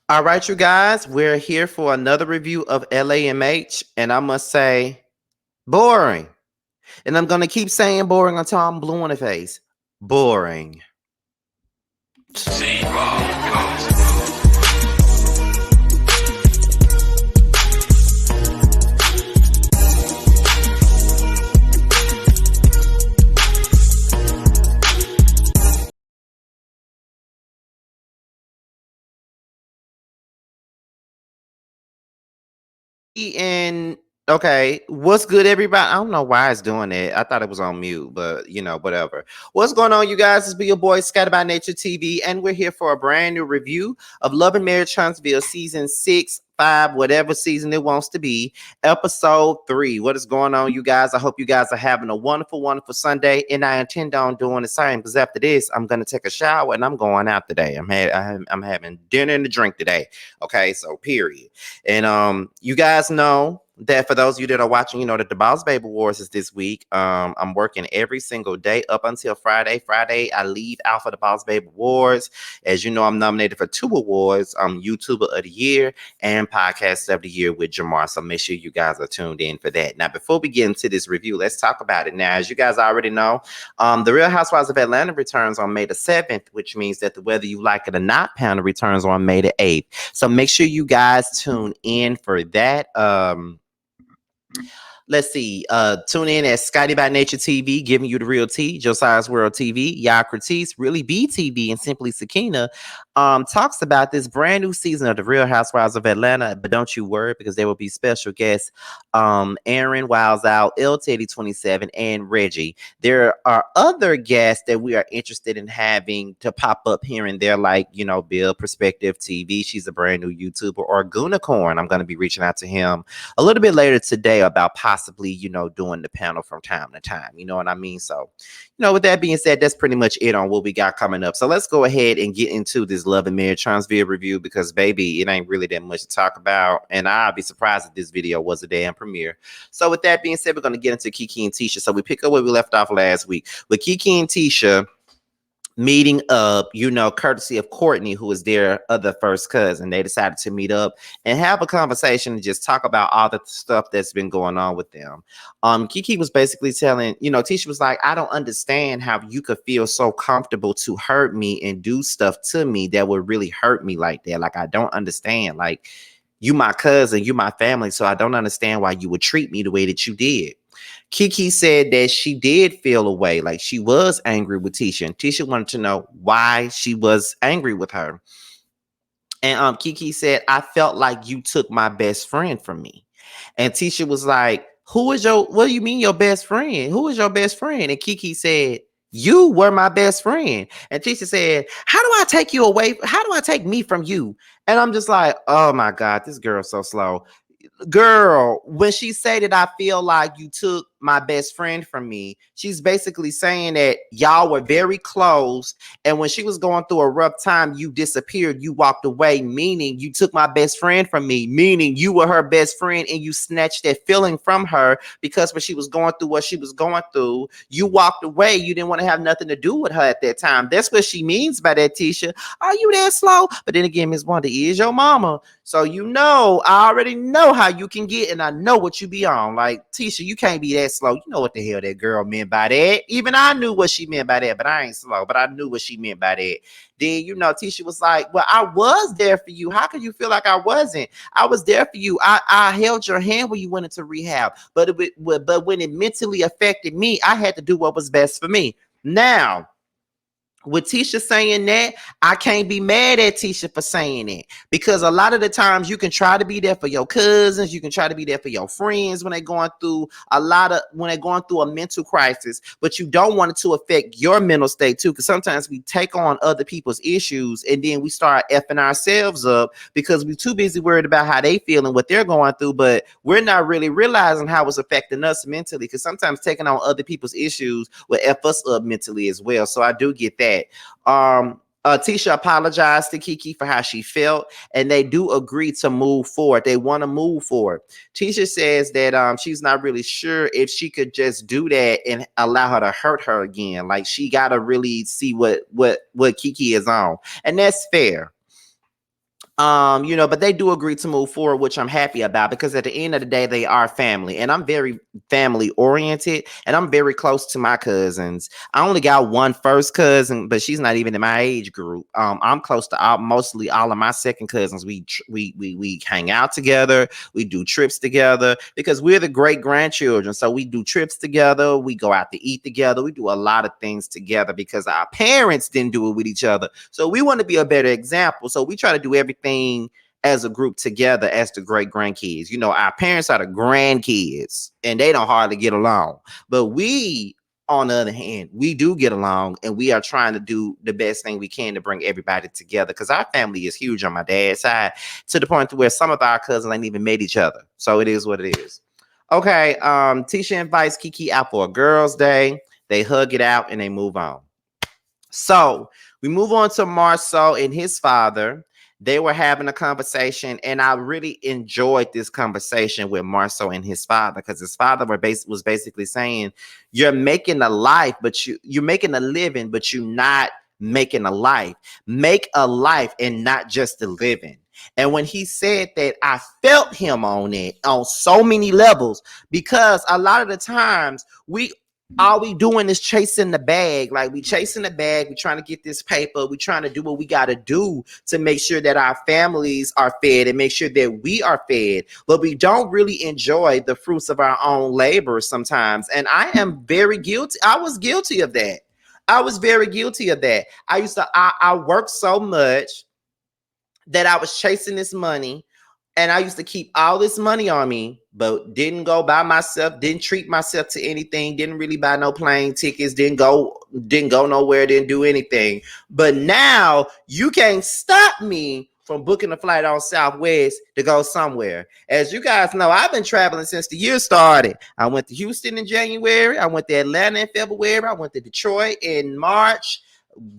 All right, you guys, we're here for another review of LAMH, and I must say, boring. And I'm going to keep saying boring until I'm blue in the face. Boring. And okay, what's good, everybody? I don't know why it's doing it. I thought it was on mute, but whatever. What's going on, you guys? It's be your boy Scattered by Nature TV, and we're here for a brand new review of Love and Marriage Huntsville season 6, 5, whatever season it wants to be, episode 3. What is going on, you guys? I hope you guys are having a wonderful, wonderful Sunday, and I intend on doing the same because after this, I'm gonna take a shower and I'm going out today. I'm having dinner and a drink today. Okay, so period. And you guys know that for those of you that are watching, that the Boss Baby Awards is this week. I'm working every single day up until Friday. Friday, I leave out for the Boss Baby Awards. As you know, I'm nominated for 2 awards, YouTuber of the Year and Podcast of the Year with Jamar. So make sure you guys are tuned in for that. Now, before we get into this review, let's talk about it. Now, as you guys already know, the Real Housewives of Atlanta returns on May the 7th, which means that the Whether You Like It or Not panel returns on May the 8th. So make sure you guys tune in for that. Let's see. Tune in at Scotty by Nature TV, giving you the real tea. Josiah's World TV, Yah Critique, Really B TV, and Simply Sakina talks about this brand new season of the Real Housewives of Atlanta. But don't you worry, because there will be special guests, Aaron Wiles Out, L Teddy 27, and Reggie. There are other guests that we are interested in having to pop up here and there, like Bill Perspective TV. She's a brand new YouTuber, or Goonicorn. I'm going to be reaching out to him a little bit later today about possibly, doing the panel from time to time. You know what I mean? So, with that being said, that's pretty much it on what we got coming up. So let's go ahead and get into this Love and Marriage Huntsville review because, baby, it ain't really that much to talk about. And I'd be surprised if this video was a damn premiere. So with that being said, we're going to get into Kiki and Tisha. So we pick up where we left off last week with Kiki and Tisha meeting up, courtesy of Courtney, who was their other first cousin. They decided to meet up and have a conversation and just talk about all the stuff that's been going on with them. Kiki was basically telling, Tisha was like, I don't understand how you could feel so comfortable to hurt me and do stuff to me that would really hurt me like that. Like, I don't understand. Like, you my cousin, you my family, so I don't understand why you would treat me the way that you did. Kiki said that she did feel a way, like she was angry with Tisha, and Tisha wanted to know why she was angry with her. And Kiki said, I felt like you took my best friend from me. And Tisha was like, what do you mean your best friend? Who is your best friend? And Kiki said, you were my best friend. And Tisha said, how do I take you away? How do I take me from you? And I'm just like, oh my God, this girl's so slow. Girl, when she said that I feel like you took my best friend from me, she's basically saying that y'all were very close, and when she was going through a rough time, you disappeared, you walked away, meaning you took my best friend from me, meaning you were her best friend and you snatched that feeling from her because when she was going through what she was going through, you walked away. You didn't want to have nothing to do with her at that time. That's what she means by that, Tisha. Are you that slow? But then again, Miss Wanda is your mama, so I already know how you can get, and I know what you be on. Like, Tisha, you can't be that slow. You know what the hell that girl meant by that. Even I knew what she meant by that, but I ain't slow. But I knew what she meant by that. Then, Tisha was like, well, I was there for you. How can you feel like I wasn't? I was there for you. I held your hand when you went into rehab. But when it mentally affected me, I had to do what was best for me. Now, with Tisha saying that, I can't be mad at Tisha for saying it, because a lot of the times you can try to be there for your cousins, you can try to be there for your friends when they're going through a mental crisis, but you don't want it to affect your mental state too, because sometimes we take on other people's issues and then we start effing ourselves up because we're too busy worried about how they feel and what they're going through, but we're not really realizing how it's affecting us mentally, because sometimes taking on other people's issues will F us up mentally as well. So I do get that. Tisha apologized to Kiki for how she felt, and they do agree to move forward. They want to move forward. Tisha says that she's not really sure if she could just do that and allow her to hurt her again. Like, she got to really see what Kiki is on, and that's fair. But they do agree to move forward, which I'm happy about, because at the end of the day, they are family, and I'm very family oriented, and I'm very close to my cousins. I only got one first cousin, but she's not even in my age group. I'm close to mostly all of my second cousins. We hang out together, we do trips together, because we're the great grandchildren. So we do trips together, we go out to eat together, we do a lot of things together because our parents didn't do it with each other. So we want to be a better example. So we try to do everything as a group together as the great grandkids. Our parents are the grandkids and they don't hardly get along. But we, on the other hand, we do get along, and we are trying to do the best thing we can to bring everybody together, because our family is huge on my dad's side, to the point where some of our cousins ain't even met each other. So it is what it is. Okay, Tisha invites Kiki out for a girls' day. They hug it out and they move on. So we move on to Marcel and his father. They were having a conversation, and I really enjoyed this conversation with Marcel and his father, because his father was basically saying, you're making a life, but you're making a living, but you're not making a life. Make a life and not just a living. And when he said that, I felt him on it on so many levels, because a lot of the times all we doing is chasing the bag. Like, we chasing the bag, we trying to get this paper, we trying to do what we got to do to make sure that our families are fed and make sure that we are fed, but we don't really enjoy the fruits of our own labor sometimes. And I am very guilty. I was guilty of that. I was very guilty of that. I worked so much that I was chasing this money, and I used to keep all this money on me, but didn't go by myself, didn't treat myself to anything, didn't really buy no plane tickets, didn't go nowhere, didn't do anything. But now you can't stop me from booking a flight on Southwest to go somewhere. As you guys know, I've been traveling since the year started. I went to Houston in January, I went to Atlanta in February, I went to Detroit in March,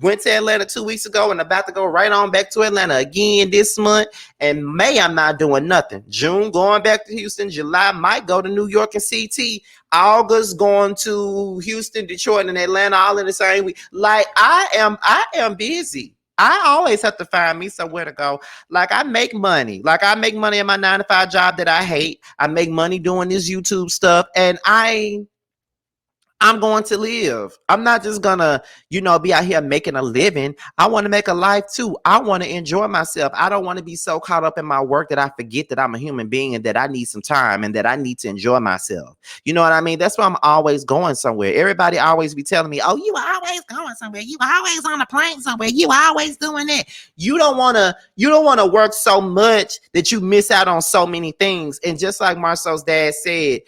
went to Atlanta 2 weeks ago, and about to go right on back to Atlanta again this month. And May, I'm not doing nothing. June, going back to Houston. July, might go to New York and CT. August, going to Houston, Detroit, and Atlanta all in the same week. Like, I am busy. I always have to find me somewhere to go. Like, I make money. Like, I make money in my 9-to-5 job that I hate. I make money doing this YouTube stuff, and I'm going to live. I'm not just gonna, be out here making a living. I want to make a life too. I want to enjoy myself. I don't want to be so caught up in my work that I forget that I'm a human being and that I need some time and that I need to enjoy myself. You know what I mean? That's why I'm always going somewhere. Everybody always be telling me, oh, you always going somewhere. You always on a plane somewhere. You always doing that. You don't want to work so much that you miss out on so many things. And just like Marcel's dad said,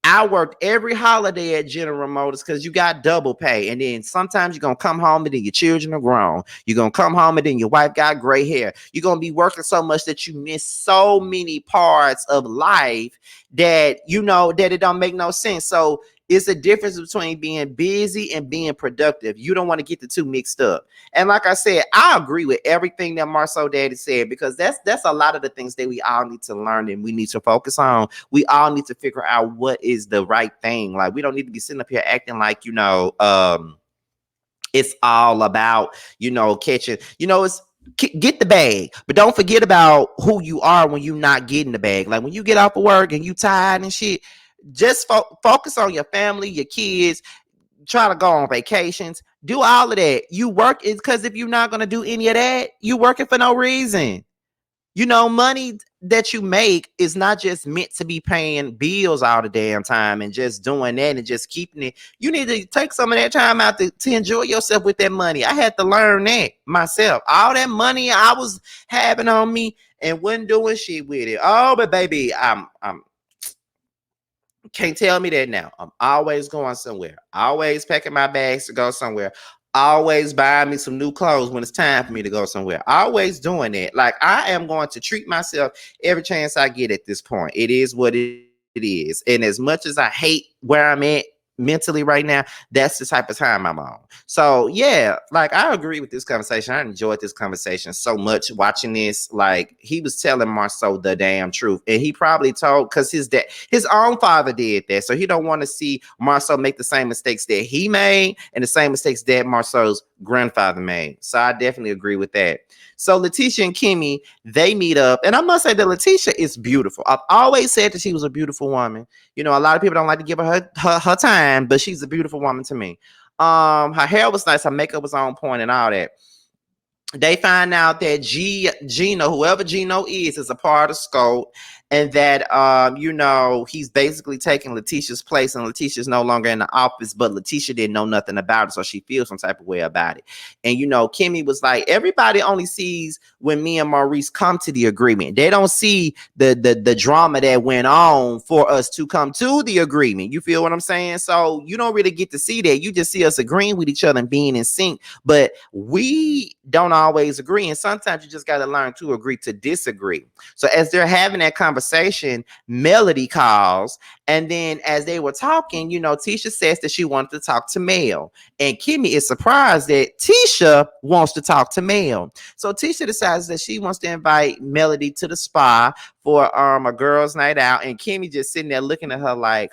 I worked every holiday at General Motors because you got double pay. And then sometimes you're going to come home and then your children are grown. You're going to come home and then your wife got gray hair. You're going to be working so much that you miss so many parts of life that, that it don't make no sense. So it's a difference between being busy and being productive. You don't want to get the two mixed up. And like I said, I agree with everything that Marcel Daddy said, because that's a lot of the things that we all need to learn and we need to focus on. We all need to figure out what is the right thing. Like, we don't need to be sitting up here acting like, it's all about, catching, it's get the bag, but don't forget about who you are when you're not getting the bag. Like, when you get off of work and you tired and shit, just focus on your family, your kids, try to go on vacations, do all of that. You work is because if you're not going to do any of that, you working for no reason. Money that you make is not just meant to be paying bills all the damn time and just doing that and just keeping it. You need to take some of that time out to enjoy yourself with that money. I had to learn that myself. All that money I was having on me and wasn't doing shit with it. Oh, but baby, I'm can't tell me that now. I'm always going somewhere. Always packing my bags to go somewhere. Always buying me some new clothes when it's time for me to go somewhere. Always doing that. Like, I am going to treat myself every chance I get at this point. It is what it is. And as much as I hate where I'm at mentally right now, that's the type of time I'm on. So yeah, like, I agree with this conversation. I enjoyed this conversation so much watching this. Like, he was telling Marcel the damn truth, and he probably told, because his own father did that, so he don't want to see Marcel make the same mistakes that he made and the same mistakes that Marcel's grandfather made. So I definitely agree with that. So Leticia and Kimmy, they meet up, and I must say that Leticia is beautiful. I've always said that she was a beautiful woman. You know, a lot of people don't like to give her time, but she's a beautiful woman to me. Her hair was nice, her makeup was on point, and all that. They find out that Gino, whoever Gino is a part of Scout, and that you know, he's basically taking Leticia's place, and Leticia's no longer in the office, but Leticia didn't know nothing about it, so she feels some type of way about it. And you know, Kimmy was like, everybody only sees when me and Maurice come to the agreement. They don't see the drama that went on for us to come to the agreement. You feel what I'm saying? So you don't really get to see that. You just see us agreeing with each other and being in sync, but we don't always agree. And sometimes you just got to learn to agree to disagree. So as they're having that conversation, Melody calls. And then as they were talking, you know, Tisha says that she wanted to talk to Mel. And Kimmy is surprised that Tisha wants to talk to Mel. So Tisha decides that she wants to invite Melody to the spa for a girls' night out. And Kimmy just sitting there looking at her like,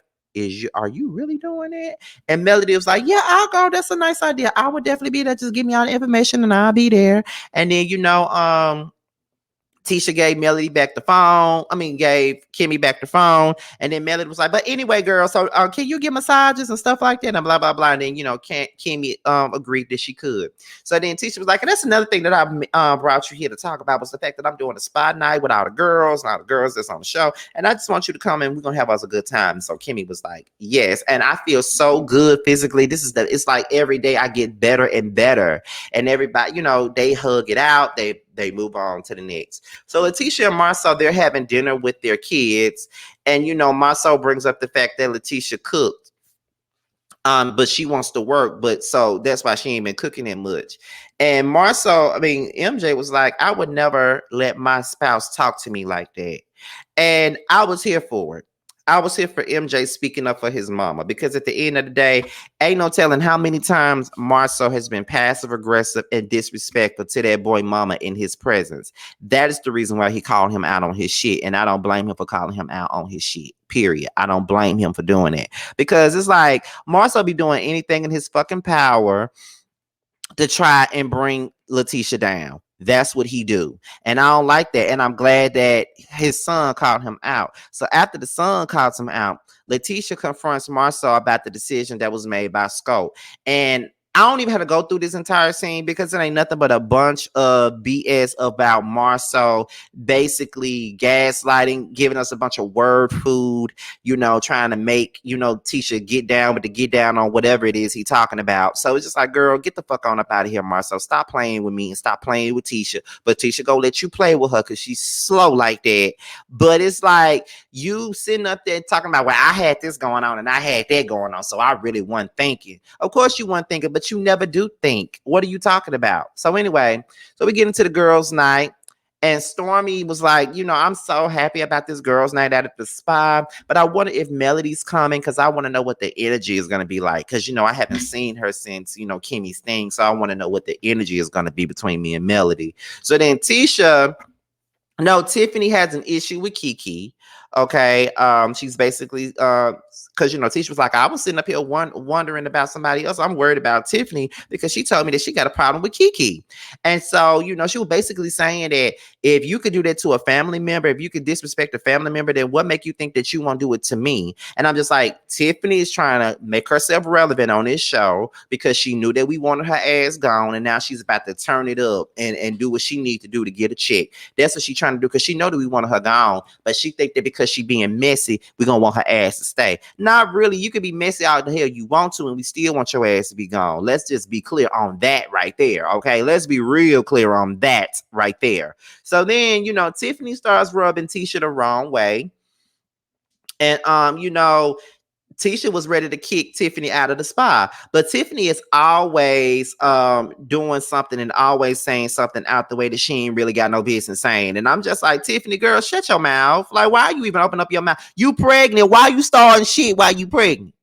are you really doing it? And Melody was like, yeah, I'll go. That's a nice idea. I would definitely be there. Just give me all the information and I'll be there. And then, you know, Tisha gave Melody back the phone. Gave Kimmy back the phone. And then Melody was like, but anyway, girl, so can you get massages and stuff like that? And blah, blah, blah. And then, you know, Kimmy agreed that she could. So then Tisha was like, and that's another thing that I brought you here to talk about was the fact that I'm doing a spa night with all the girls that's on the show. And I just want you to come and we're going to have us a good time. So Kimmy was like, yes. And I feel so good physically. It's like every day I get better and better. And everybody, you know, they hug it out. They move on to the next. So Leticia and Marcel, they're having dinner with their kids. And, you know, Marcel brings up the fact that Leticia cooked. But she wants to work, but so that's why she ain't been cooking that much. And MJ was like, I would never let my spouse talk to me like that. And I was here for it. I was here for MJ speaking up for his mama because at the end of the day, ain't no telling how many times Marcel has been passive aggressive and disrespectful to that boy mama in his presence. That is the reason why he called him out on his shit. And I don't blame him for calling him out on his shit. Period. I don't blame him for doing it because it's like Marcel be doing anything in his fucking power to try and bring Leticia down. That's what he do. And I don't like that. And I'm glad that his son called him out. So after the son calls him out, Leticia confronts Marcel about the decision that was made by Scout. And I don't even have to go through this entire scene because it ain't nothing but a bunch of BS about Marcel basically gaslighting, giving us a bunch of word food, you know, trying to make, you know, Tisha get down with the get down on whatever it is he talking about. So it's just like, girl, get the fuck on up out of here, Marcel. Stop playing with me and stop playing with Tisha. But Tisha gonna let you play with her because she's slow like that. But it's like you sitting up there talking about, well, I had this going on and I had that going on, so I really wasn't thinking. Of course you weren't thinking, but you never do think. What are you talking about? So anyway, so we get into the girls' night. And Stormy was like, you know, I'm so happy about this girls' night out at the spa, but I wonder if Melody's coming because I want to know what the energy is going to be like. Because, you know, I haven't seen her since, you know, Kimmy's thing. So I want to know what the energy is going to be between me and Melody. So then Tiffany has an issue with Kiki. Okay. She's basically because you know, Tisha was like, I was sitting up here wondering about somebody else. I'm worried about Tiffany because she told me that she got a problem with Kiki. And so, you know, she was basically saying that if you could do that to a family member, if you could disrespect a family member, then what make you think that you won't do it to me? And I'm just like, Tiffany is trying to make herself relevant on this show because she knew that we wanted her ass gone. And now she's about to turn it up and do what she needs to do to get a check. That's what she's trying to do because she know that we wanted her gone. But she think that because she being messy, we're going to want her ass to stay. Not really. You can be messy out the hell you want to, and we still want your ass to be gone. Let's just be clear on that right there. Okay. Let's be real clear on that right there. So then, you know, Tiffany starts rubbing Tisha the wrong way. And, you know, Tisha was ready to kick Tiffany out of the spa, but Tiffany is always doing something and always saying something out the way that she ain't really got no business saying. And I'm just like, Tiffany, girl, shut your mouth. Like, why are you even open up your mouth? You pregnant? Why you starting shit while you pregnant?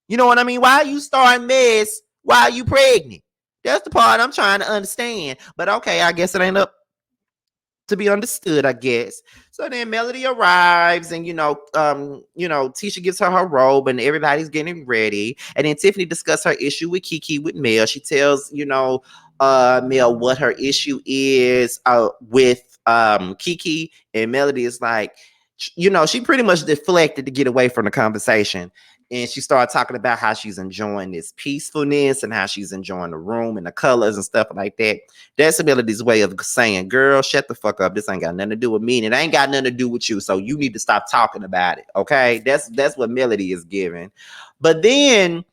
You know what I mean? Why are you starting mess while you pregnant? That's the part I'm trying to understand. But okay, I guess it ain't up. to be understood, I guess. So then Melody arrives, and Tisha gives her robe, and everybody's getting ready. And then Tiffany discusses her issue with Kiki with Mel. She tells Mel what her issue is with Kiki, and Melody is like, she pretty much deflected to get away from the conversation. And she started talking about how she's enjoying this peacefulness and how she's enjoying the room and the colors and stuff like that. That's Melody's way of saying, girl, shut the fuck up. This ain't got nothing to do with me, and it ain't got nothing to do with you. So you need to stop talking about it. Okay. That's what Melody is giving. But then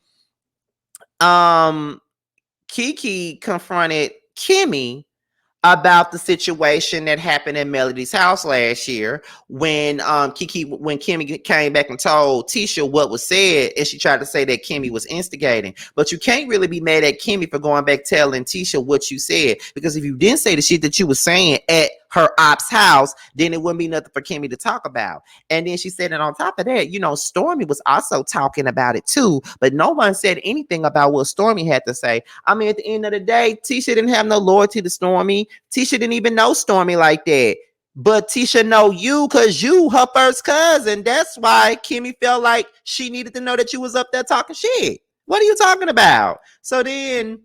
Kiki confronted Kimmy about the situation that happened in Melody's house last year when Kimmy came back and told Tisha what was said, and she tried to say that Kimmy was instigating. But you can't really be mad at Kimmy for going back telling Tisha what you said, because if you didn't say the shit that you were saying at her op's house, then it wouldn't be nothing for Kimmy to talk about. And then she said that on top of that, Stormy was also talking about it too, but no one said anything about what Stormy had to say. I mean, at the end of the day, Tisha didn't have no loyalty to Stormy. Tisha didn't even know Stormy like that. But Tisha know you because you her first cousin. That's why Kimmy felt like she needed to know that you was up there talking shit. What are you talking about? So then,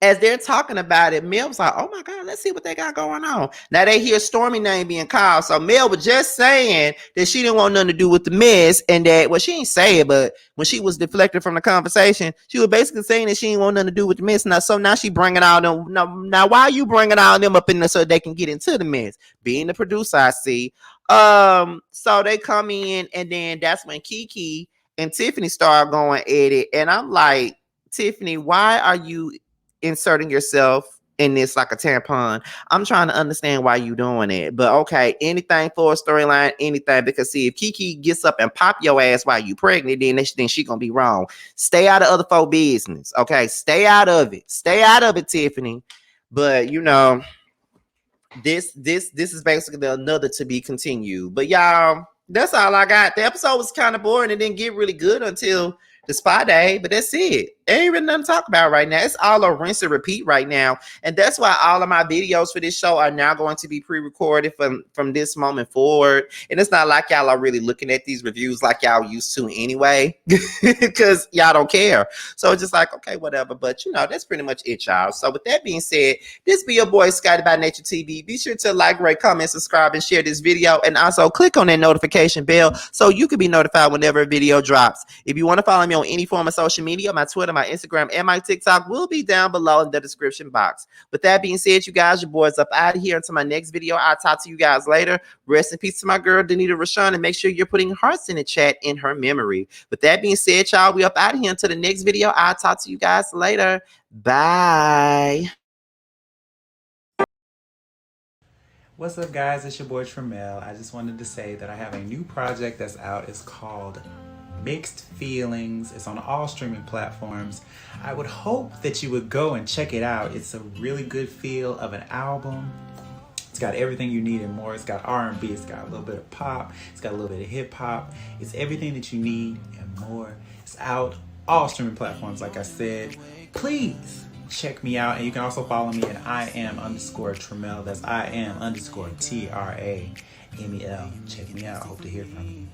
as they're talking about it, Mel was like, oh my God, let's see what they got going on. Now they hear Stormy name being called. So Mel was just saying that she didn't want nothing to do with the mess, and that, well, she didn't say it, but when she was deflected from the conversation, she was basically saying that she didn't want nothing to do with the mess. So now she bringing all them. Now why are you bringing all them up in there so they can get into the mess? Being the producer, I see. So they come in, and then that's when Kiki and Tiffany start going at it. And I'm like, Tiffany, why are you inserting yourself in this like a tampon? I'm trying to understand why you doing it. But okay, anything for a storyline, anything. Because see, if Kiki gets up and pop your ass while you pregnant, then she gonna be wrong. Stay out of other folk business. Okay, stay out of it. Stay out of it, Tiffany. But this is basically another to be continued. But y'all, that's all I got. The episode was kind of boring. It didn't get really good until the spa day, but that's it. Ain't really nothing to talk about right now. It's all a rinse and repeat right now. And that's why all of my videos for this show are now going to be pre-recorded from this moment forward. And it's not like y'all are really looking at these reviews like y'all used to anyway, because y'all don't care. So it's just like, okay, whatever. But that's pretty much it, y'all. So with that being said, this be your boy Scotty by Nature TV. Be sure to like, rate, comment, subscribe, and share this video. And also click on that notification bell so you can be notified whenever a video drops. If you want to follow me on any form of social media, my Twitter, my Instagram, and my TikTok will be down below in the description box. With that being said, you guys, your boy's up out of here. Until my next video, I'll talk to you guys later. Rest in peace to my girl, Danita Rashawn, and make sure you're putting hearts in the chat in her memory. With that being said, y'all, we up out of here. Until the next video, I'll talk to you guys later. Bye. What's up, guys? It's your boy Tramel. I just wanted to say that I have a new project that's out. It's called Mixed Feelings. It's on all streaming platforms. I would hope that you would go and check it out. It's a really good feel of an album. It's got everything you need and more. It's got R&B, it's got a little bit of pop, it's got a little bit of hip hop. It's everything that you need and more. It's out all streaming platforms, like I said. Please check me out, and you can also follow me at IAM_Tramel. That's IAM_TRAMEL. Check me out. I hope to hear from you.